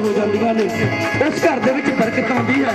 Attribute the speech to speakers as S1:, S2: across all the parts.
S1: हो जांदियां ने उस घर दे विच बरकत आउंदी है।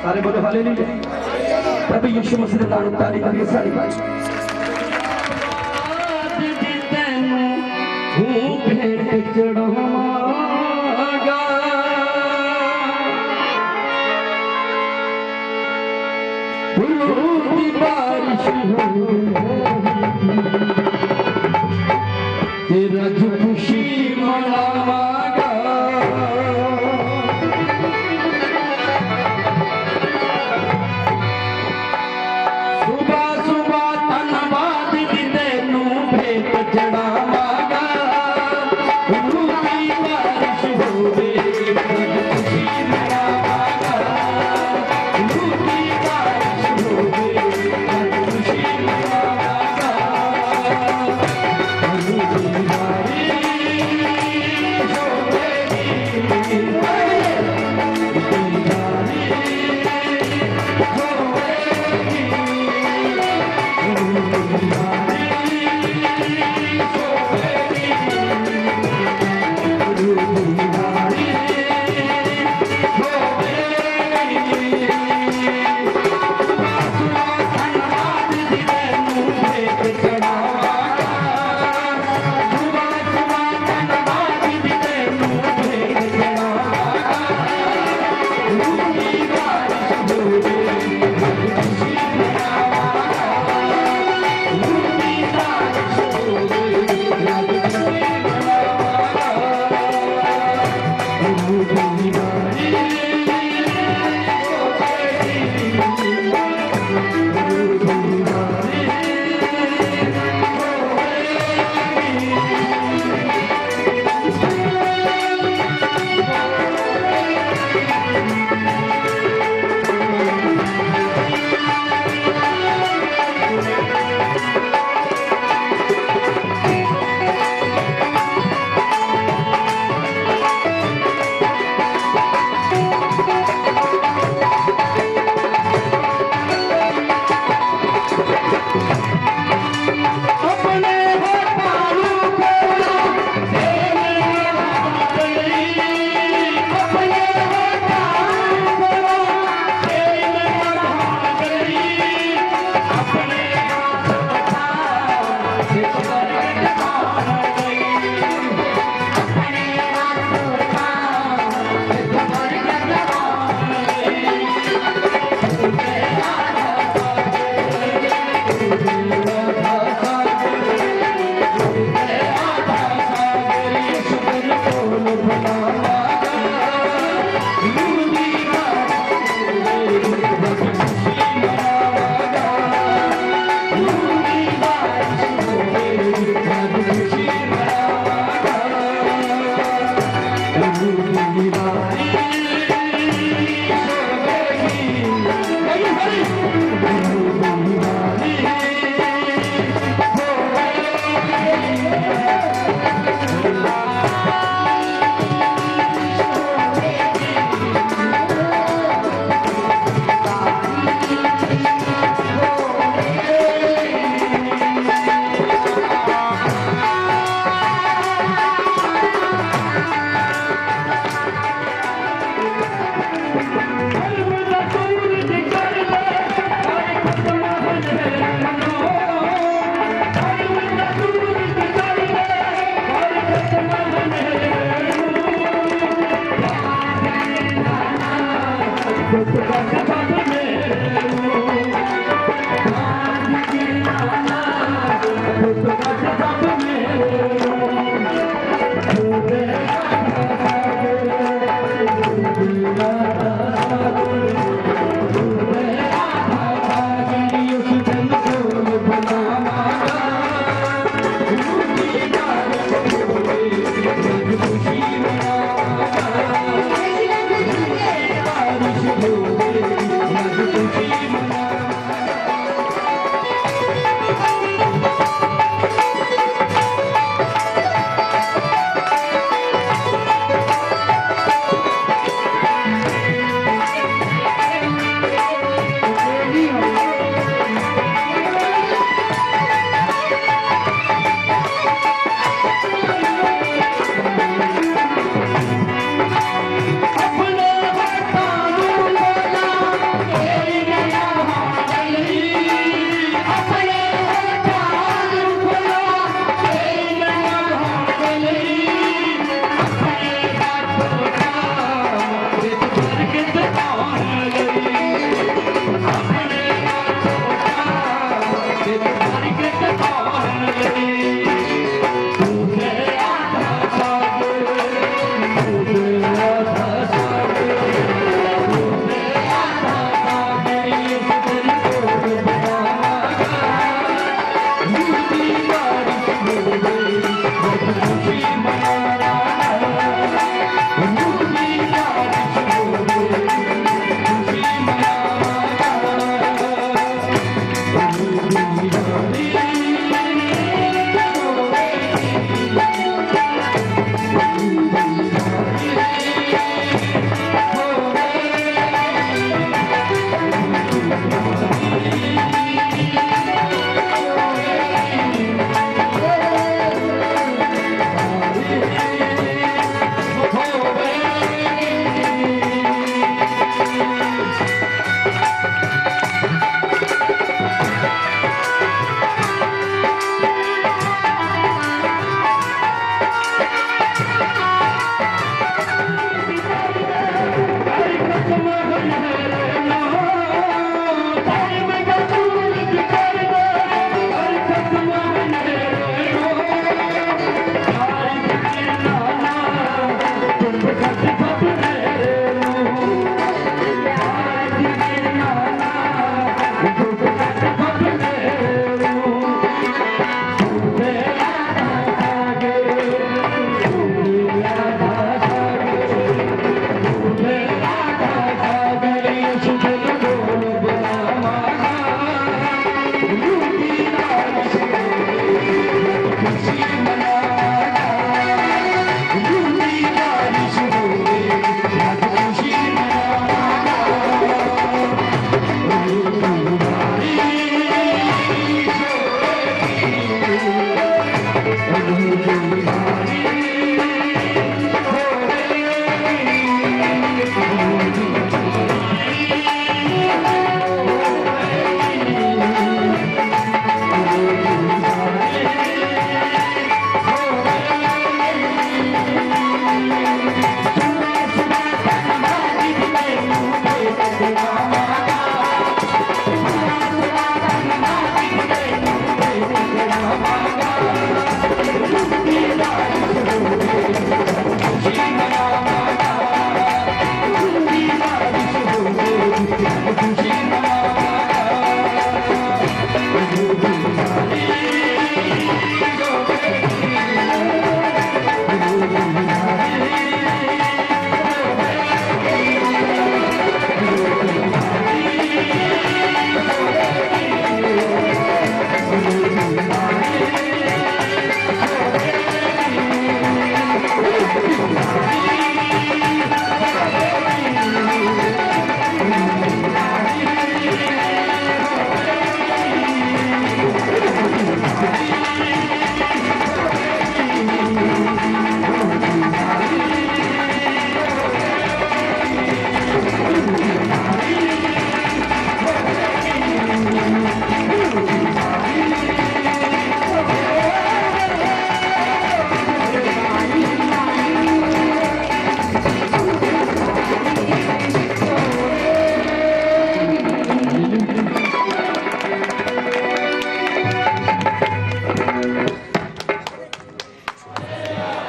S1: सारे बोलो हालेलुया। प्रभु यीशु मसीह दा नाम ताली करिए सारी भाई। हूँ भेंट चढ़ावांगा फूलों की बारिश तेरा जो खुशी मनावांगा सुबह सुबह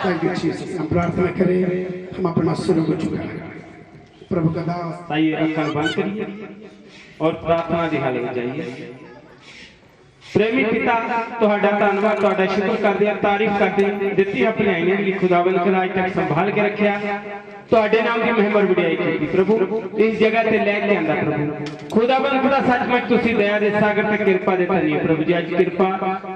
S2: थैंक यू जीसस। हम प्रार्थना करें, हम अपना सिर को झुकाएं। प्रभु का दास
S3: आइए अखर बंद करिए और प्रार्थना दी हाल में जाइए। प्रेमी पिता तुहाडा धन्नवाद, तुहाडा शुक्र करदे हां, तारीफ करदे हां, दित्ती अपनी आईने दी खुदावंद ने अज तक संभाल के रखिया। तुहाडे नाम की महिमा बढ़ाई की प्रभु, इस जगह ते लेके आंदा प्रभु। खुदावंद खुदा सचमुच तुसी दया दे सागर ते कृपा दे धनी प्रभु जी। अज कृपा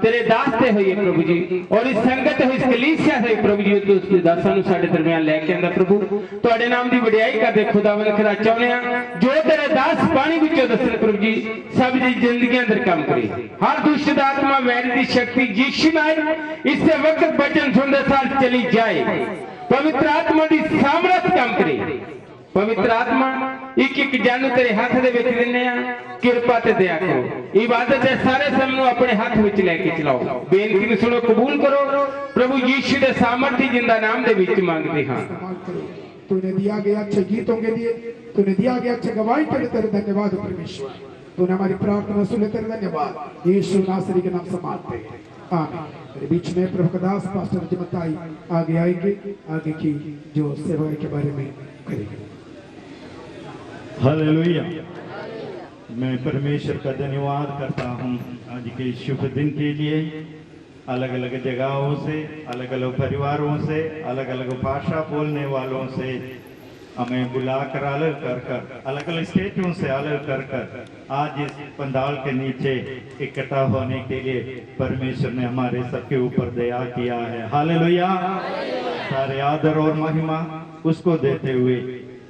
S3: तेरे दास ते होई है प्रभु जी, और इस संगत होई, इस कलीसिया होई प्रभु जी, तू उस दासां नु साडे दरमियान लेके आंदा प्रभु। तुहाडे नाम दी बढ़ाई करदे खुदावंद खुदा चाहुंदे हां जो तेरे दास पानी विचों दसन प्रभु जी सब दी जिंदगियां अंदर काम करे। हर दुष्ट आत्मा वैर की शक्ति यीशु नाम इससे वक्त वचन सुनते साथ चली जाए। पवित्र आत्मा की सामर्थ काम करे। पवित्र आत्मा एक एक जानू तेरे हाथ दे विच दिन्ने आ, कृपा ते दया करो। इबादत दे सारे समय नूं अपने हाथ विच लेके चलाओ। बेनती नूं सुनो, कबूल करो प्रभु यीशु दे सामर्थी जिंदा नाम दे विच मांगते हां।
S2: तूने दिया गया अच्छे गीतों के लिए, तूने दिया गया अच्छे गवाही के लिए तेरे धन्यवाद परमेश्वर। तूने हमारी प्रार्थना सुने, तेरे धन्यवाद। यीशु नासरी के नाम से मांगते हैं, आमीन। मेरे बीच में प्रभु का दास पास्टर जिमताई आगे आएंगे, आगे की जो सेवा के बारे में करेंगे।
S4: हालेलुया। मैं परमेश्वर का धन्यवाद करता हूँ आज के शुभ दिन के लिए। अलग अलग जगहों से, अलग अलग परिवारों से, अलग अलग भाषा बोलने वालों से हमें बुलाकर अलग कर अलग अलग स्टेटों से अलग कर आज इस पंडाल के नीचे इकट्ठा होने के लिए परमेश्वर ने हमारे सबके ऊपर दया किया है। हालेलुया। सारे आदर और महिमा उसको देते हुए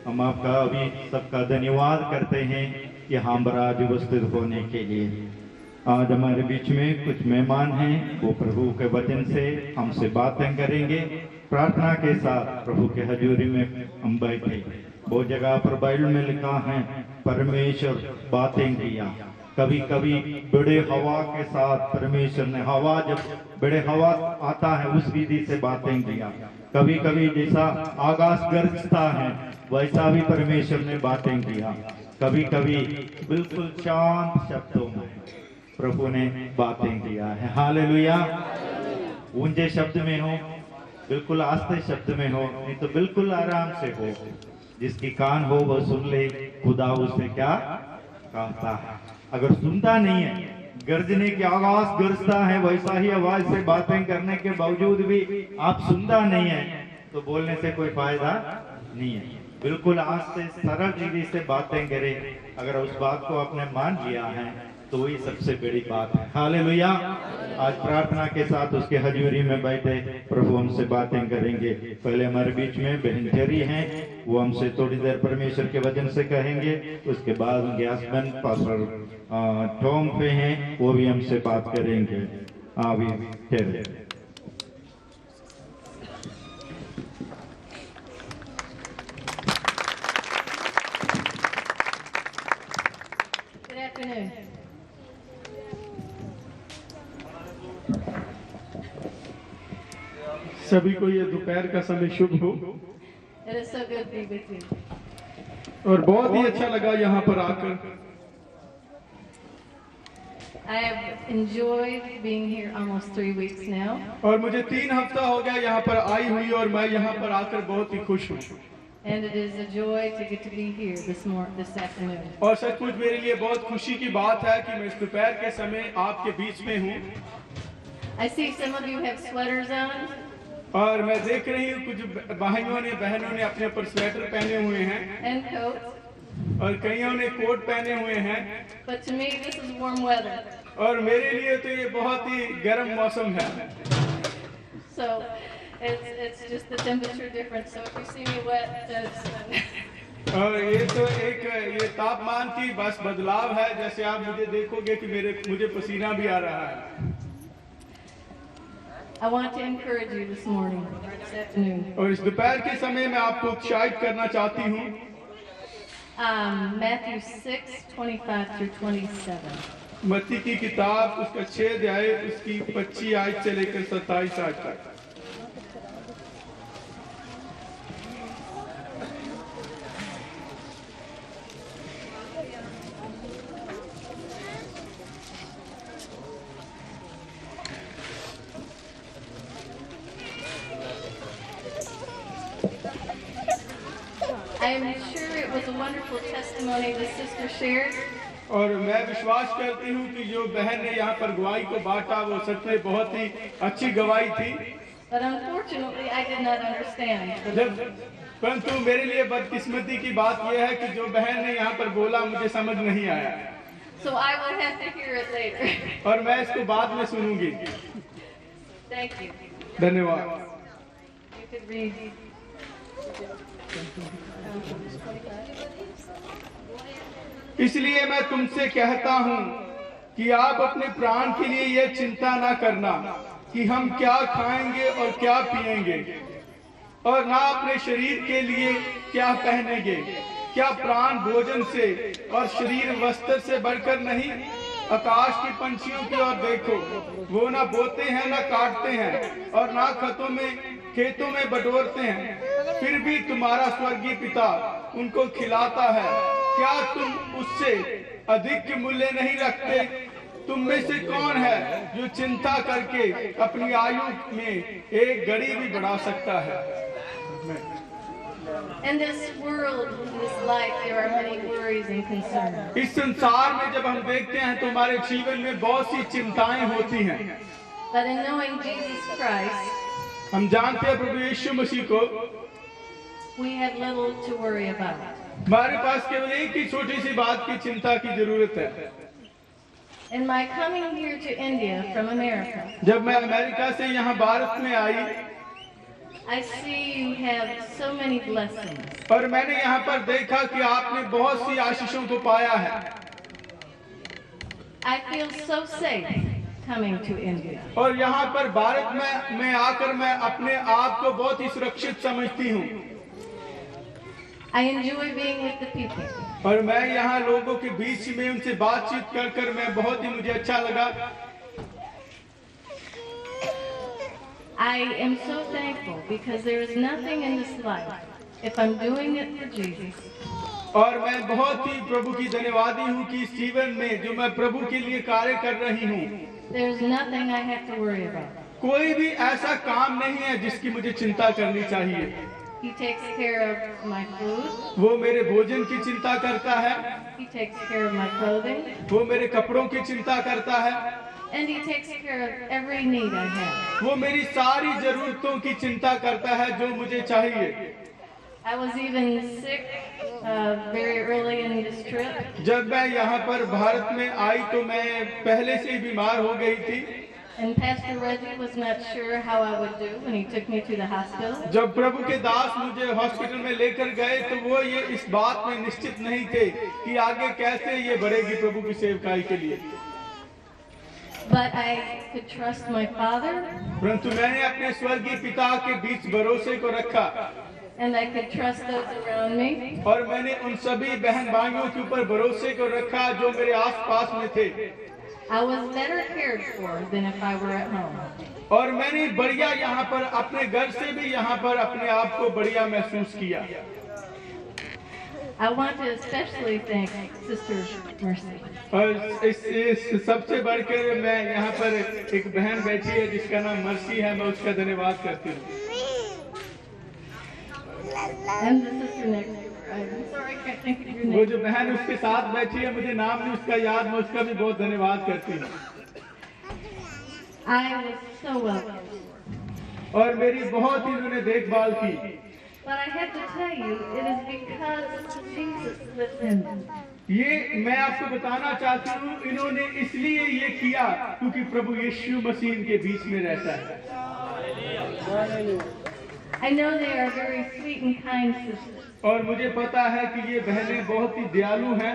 S4: हम आपका अभी सबका धन्यवाद करते हैं यहाँ पर आज उपस्थित होने के लिए। आज हमारे बीच में कुछ मेहमान हैं, वो प्रभु के वचन से हमसे बातें करेंगे। प्रार्थना के साथ प्रभु के हजूरी में हम बैठे। वो जगह पर बाइबल में लिखा है परमेश्वर बातें किया। कभी कभी बड़े हवा के साथ परमेश्वर ने, हवा जब बड़े हवा आता है उस विधि से बातें किया। कभी कभी जैसा आकाश गरजता है वैसा भी परमेश्वर ने बातें किया। कभी कभी बिल्कुल शांत शब्दों में प्रभु ने बातें किया है। हालेलुया। ऊंचे शब्द में हो, बिल्कुल आस्ते शब्द में हो, नहीं तो बिल्कुल आराम से हो। जिसकी कान हो वह सुन ले, खुदा उसे क्या कहता है। अगर सुनता नहीं है, गर्जने की आवाज गरजता है वैसा ही आवाज से बातें करने के बावजूद भी आप सुनता नहीं है, तो बोलने से कोई फायदा नहीं है। बिल्कुल आस्ते सरल विधि से बातें करे। अगर उस बात को आपने मान लिया है तो वही सबसे बड़ी बात है। हालेलुया। आज प्रार्थना के साथ उसके हजूरी में बैठे प्रभु हमसे बातें करेंगे। पहले हमारे बीच में बहन जेरी हैं, वो हमसे थोड़ी देर परमेश्वर के वचन से कहेंगे। उसके बाद उनके हस्बैंड पास्टर टॉम पे हैं, वो भी हमसे बात करेंगे। अभी ठहरे।
S5: Good afternoon.
S6: सभी को ये दोपहर का समय शुभ हो।
S5: It is so good to be with you.
S6: और बहुत ही अच्छा लगा यहाँ पर आकर।
S5: I have enjoyed being here almost 3 weeks now.
S6: और मुझे 3 हफ्ता हो गया यहाँ पर आई हुई, और मैं यहाँ पर आकर बहुत ही खुश हूँ।
S5: And it is a joy to get to be here this afternoon.
S6: और सचमुच मेरे लिए बहुत खुशी की बात है कि मैं इस दोपहर के समय आपके बीच में हूँ।
S5: I see some of you have sweaters on.
S6: और मैं देख रही हूँ कुछ भाइयों ने, बहनों ने अपने ऊपर स्वेटर पहने हुए हैं,
S5: And coats.
S6: और कईयों ने कोट पहने हुए हैं।
S5: But to me, this is warm weather.
S6: और मेरे लिए तो ये बहुत ही गर्म मौसम है।
S5: So it's just the temperature difference. So if you see me wet, that's
S6: और ये तो एक ये तापमान की बस बदलाव है, जैसे आप मुझे देखोगे कि मुझे पसीना भी आ रहा है।
S5: I want to encourage you this morning, this afternoon.
S6: और इस दोपहर के समय में आपको उत्साहित करना चाहती हूँ।
S5: Matthew 6:25 through 27.
S6: मत्ती की किताब उसका 6 अध्याय उसकी 25 आयत से लेकर 27 आयत तक।
S5: I am sure it was a wonderful testimony the sister shared.
S6: और मैं विश्वास करती हूँ कि जो बहन ने यहाँ पर गवाही को बांटा वो सच में बहुत ही अच्छी गवाही थी।
S5: But unfortunately, I did not understand.
S6: परंतु मेरे लिए बदकिस्मती की बात यह है कि जो बहन ने यहाँ पर बोला मुझे समझ नहीं आया।
S5: So I will have to hear it later.
S6: और मैं इसको बाद में सुनूंगी।
S5: Thank you.
S6: धन्यवाद।
S5: You could read.
S6: इसलिए मैं तुमसे कहता हूँ कि आप अपने प्राण के लिए यह चिंता ना करना कि हम क्या खाएंगे और क्या पिएंगे, और ना अपने शरीर के लिए क्या पहनेंगे। क्या प्राण भोजन से और शरीर वस्त्र से बढ़कर नहीं? आकाश के पंछियों की ओर देखो, वो ना बोते हैं ना काटते हैं और ना खेतों में बटोरते हैं, फिर भी तुम्हारा स्वर्गीय पिता उनको खिलाता है। क्या तुम उससे अधिक मूल्य नहीं रखते? तुम में से कौन है जो चिंता करके अपनी आयु में एक घड़ी भी बढ़ा सकता है?
S5: In this world, in this life, there are many worries and concerns.
S6: इस संसार में जब हम देखते हैं तो हमारे जीवन में बहुत सी चिंताएं होती हैं।
S5: But in knowing Jesus Christ,
S6: हम जानते हैं प्रभु यीशु मसीह को,
S5: we have little to worry about.
S6: हमारे पास केवल एक ही छोटी सी बात की चिंता की जरूरत है।
S5: In my coming here to India from America,
S6: जब मैं अमेरिका से यहाँ भारत में आई
S5: I see you have so many blessings.
S6: और मैंने यहाँ पर देखा कि आपने बहुत सी आशीषों को पाया है।
S5: I feel so safe coming to India.
S6: और यहाँ पर भारत में मैं आकर मैं अपने आप को बहुत ही सुरक्षित समझती हूँ।
S5: I enjoy being with the people.
S6: और मैं यहाँ लोगों के बीच में उनसे बातचीत कर मैं बहुत ही मुझे अच्छा लगा।
S5: I am so thankful because there is nothing in this life, if I'm doing it for Jesus,
S6: और मैं बहुत ही प्रभु की धन्यवादी हूँ कि इस जीवन में जो मैं प्रभु के लिए कार्य कर रही हूँ,
S5: there is nothing I have to worry about.
S6: कोई भी ऐसा काम नहीं है जिसकी मुझे चिंता करनी चाहिए।
S5: He takes care of my food.
S6: वो मेरे भोजन की चिंता करता है,
S5: He takes care of my clothing.
S6: वो मेरे कपड़ों की चिंता करता है,
S5: And He takes care of every need I have.
S6: वो मेरी सारी जरूरतों की चिंता करता है जो मुझे चाहिए।
S5: I was even sick very early in this trip.
S6: जब मैं यहाँ पर भारत में आई तो मैं पहले से ही बीमार हो गई थी।
S5: And Pastor Reggie was not sure how I would do when he took me to the hospital.
S6: जब प्रभु के दास मुझे हॉस्पिटल में लेकर गए तो वो ये इस बात में निश्चित नहीं थे कि आगे कैसे ये बढ़ेगी प्रभु की सेवकाई के लिए।
S5: But I could trust my Father.
S6: परंतु मैंने अपने स्वर्गीय पिता के बीच भरोसे को रखा।
S5: And I could trust those around me.
S6: और मैंने उन सभी बहन भाइयों के ऊपर भरोसे को रखा जो मेरे आसपास में थे।
S5: I was better cared for than if I were at home.
S6: और मैंने बढ़िया यहाँ पर अपने घर से भी यहाँ पर अपने आप को बढ़िया महसूस किया।
S5: I want to especially thank Sister Mercy.
S6: और इस सबसे बढ़कर मैं यहाँ पर एक बहन बैठी है जिसका नाम मर्सी है, मैं उसका धन्यवाद करती हूँ।
S5: And the sister next to her. I'm sorry, I can't think of your
S6: वो
S5: name.
S6: जो बहन उसके साथ बैठी है मुझे नाम नहीं उसका याद, मैं उसका भी बहुत धन्यवाद करती हूँ।
S5: I was so welcome.
S6: और मेरी बहुत ही उन्होंने देखभाल की।
S5: But I have to tell you, it is because Jesus lives in me.
S6: ये मैं आपको बताना चाहती हूँ, इन्होंने इसलिए ये किया क्योंकि प्रभु यीशु मसीह इनके बीच में रहता है।
S5: I know they are very sweet and kind sisters,
S6: और मुझे पता है कि ये बहनें बहुत ही दयालु हैं,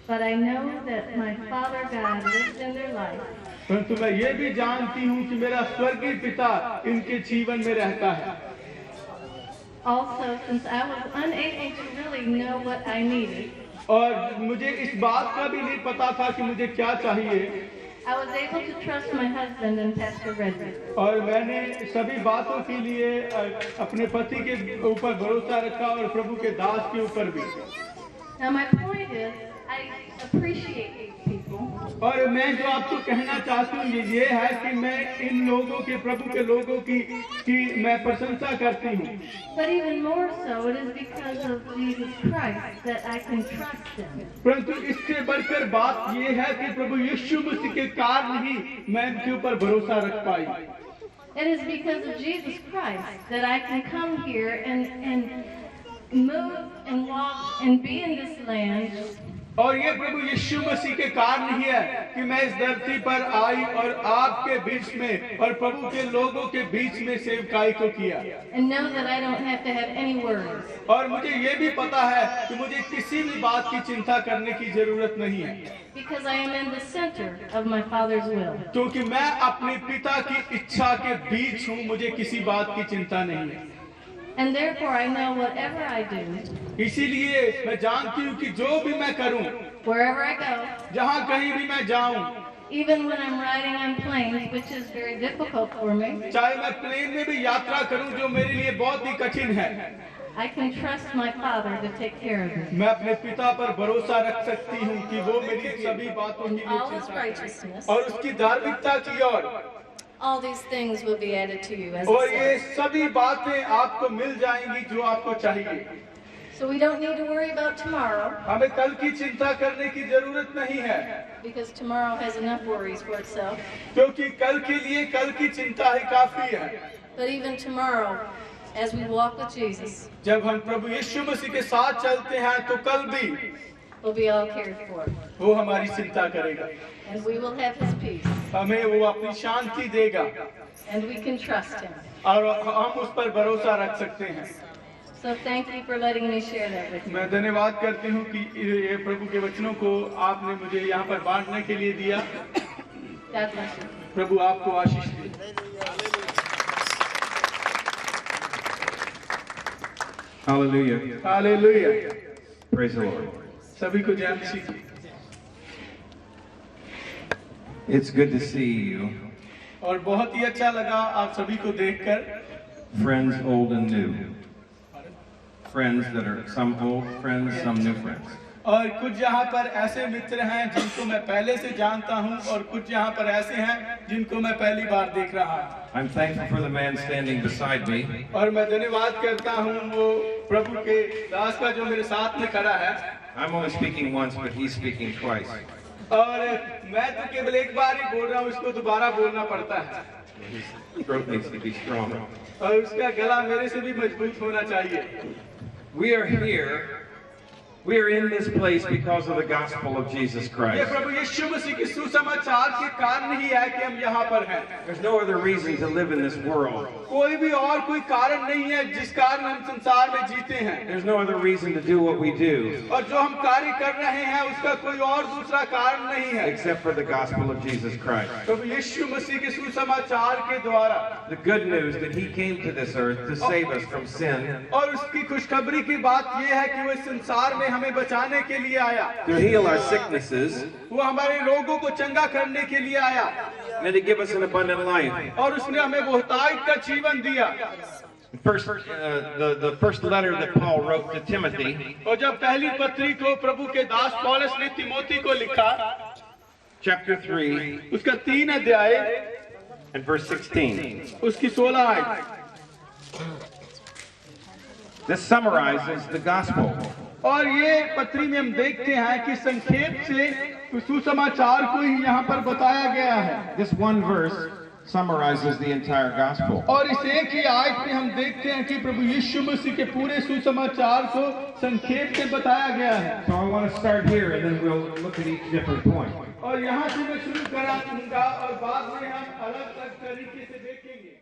S5: but I know that my Father God lives in their life.
S6: परंतु मैं ये भी जानती हूँ कि मेरा स्वर्गीय पिता इनके जीवन में रहता है।
S5: Also, since I was unable to really know what I needed,
S6: और मुझे इस बात का भी नहीं पता था कि मुझे क्या चाहिए,
S5: I was able to trust my husband and Pastor Reggie.
S6: और मैंने सभी बातों के लिए अपने पति के ऊपर भरोसा रखा और प्रभु के दास के ऊपर भी।
S5: Now my point is, I appreciate these people,
S6: और मैं जो आपको कहना चाहती हूँ ये है कि मैं इन लोगों के, प्रभु के लोगों की मैं प्रशंसा करती हूँ।
S5: but even more so, it is because of Jesus Christ that I can trust them.
S6: परंतु इससे बढ़कर बात ये है कि प्रभु यीशु मसीह के कारण ही मैं इनके ऊपर भरोसा रख पाई।
S5: It is because of Jesus Christ that I can come here and move and walk and be in this land.
S6: और ये प्रभु यीशु मसीह के कारण ही है कि मैं इस धरती पर आई और आपके बीच में और प्रभु के लोगों के बीच में सेवकाई को किया।
S5: And know that I don't have to have any worries.
S6: और मुझे ये भी पता है कि मुझे किसी भी बात की चिंता करने की जरूरत नहीं है,
S5: Because I am in the center of my Father's will.
S6: क्योंकि मैं अपने पिता की इच्छा के बीच हूँ, मुझे किसी बात की चिंता नहीं है।
S5: And therefore I know whatever I do,
S6: इसीलिए मैं जानती हूँ कि जो भी मैं करूँ,
S5: wherever I go,
S6: जहाँ कहीं भी मैं जाऊँ,
S5: even when I'm riding on planes, which is very difficult for me,
S6: चाहे मैं प्लेन में भी यात्रा करूँ जो मेरे लिए बहुत ही कठिन है,
S5: I can trust my Father to take care of me.
S6: मैं अपने पिता पर भरोसा रख सकती हूँ कि वो मेरी सभी बातों की
S5: All His
S6: चिंता करें।
S5: righteousness,
S6: और उसकी धार्मिकता की ओर,
S5: all these things will be added to you, as
S6: और
S5: it
S6: ये
S5: says.
S6: सभी बातें आपको मिल जाएंगी जो आपको चाहिए।
S5: So we don't need to worry about tomorrow,
S6: हमें कल की चिंता करने की जरूरत नहीं है,
S5: because tomorrow has enough worries for itself.
S6: क्योंकि कल के लिए कल की चिंता ही काफी है।
S5: But even tomorrow, as we walk with Jesus,
S6: जब हम प्रभु यीशु मसीह के साथ चलते हैं तो कल भी
S5: will be all cared for.
S6: वो हमारी चिंता करेगा,
S5: And we will have His peace.
S6: हमें वो अपनी शांति देगा
S5: And we can trust Him.
S6: और हम उस पर भरोसा रख सकते हैं।
S5: So thank you for letting me share that with you.
S6: मैं धन्यवाद करती हूँ कि ये प्रभु के वचनों को आपने मुझे यहाँ पर बांटने के लिए दिया।
S5: God bless you.
S6: प्रभु आपको आशीष दे।
S1: Hallelujah.
S6: Hallelujah.
S1: Praise the Lord.
S6: सभी को जय मसीह की।
S1: It's good to see you,
S6: और बहुत ही अच्छा लगा आप सभी को देखकर।
S1: friends old and new. Friends that are some old friends, some new friends.
S6: और कुछ यहाँ पर ऐसे मित्र हैं जिनको मैं पहले से जानता हूँ और कुछ यहाँ पर ऐसे हैं जिनको मैं पहली बार देख रहा हूँ।
S1: I'm thankful for the man standing beside me.
S6: और मैं धन्यवाद करता हूँ वो प्रभु के दास का जो मेरे साथ में खड़ा है।
S1: I'm only speaking once, but he's speaking twice.
S6: और मैं तो केवल एक बार ही बोल रहा हूँ, इसको दोबारा बोलना पड़ता है।
S1: His throat needs to be strong.
S6: और उसका गला मेरे से भी मजबूत होना चाहिए।
S1: We are here. We are in this place because of the gospel of Jesus
S6: ये
S1: Christ.
S6: प्रभु यीशु मसीह के सुसमाचार के कारण ही है कि हम यहाँ पर हैं।
S1: There's no other reason to live in this world.
S6: कोई भी और कोई कारण नहीं है जिस कारण हम संसार में जीते हैं।
S1: There's no other reason to do what we do
S6: और जो हम कार्य कर रहे हैं उसका कोई और दूसरा कारण नहीं है
S1: except for the gospel of Jesus Christ.
S6: प्रभु यीशु मसीह के सुसमाचार के द्वारा।
S1: The good news that he came to this earth to save us from sin,
S6: और उसकी खुशखबरी की बात यह है कि वो इस संसार में हमें बचाने के लिए आया,
S1: to heal our sicknesses,
S6: वो हमारे रोगों को चंगा करने के लिए आया
S1: and to give us an abundant life.
S6: और उसने हमें बहुतायत का जीवन दिया।
S1: The first letter that Paul wrote to Timothy,
S6: और जब पहली पत्री को प्रभु के दास पौलुस ने तिमोथी को लिखा,
S1: chapter 3,
S6: उसका 3 अध्याय
S1: and verse 16.
S6: उसकी 16 आयत।
S1: This summarizes the gospel.
S6: और ये पत्री में हम देखते हैं कि संक्षेप से सुसमाचार को ही यहाँ पर बताया गया है।
S1: This one verse summarizes the entire gospel.
S6: और इस एक ही आयत में हम देखते हैं कि प्रभु यीशु मसीह के पूरे सुसमाचार को संक्षेप में बताया गया है।
S1: So I want to start here and then we'll look at each different point.
S6: और यहाँ से मैं शुरू करूँगा और बाद में हम अलग अलग तरीके से देखेंगे।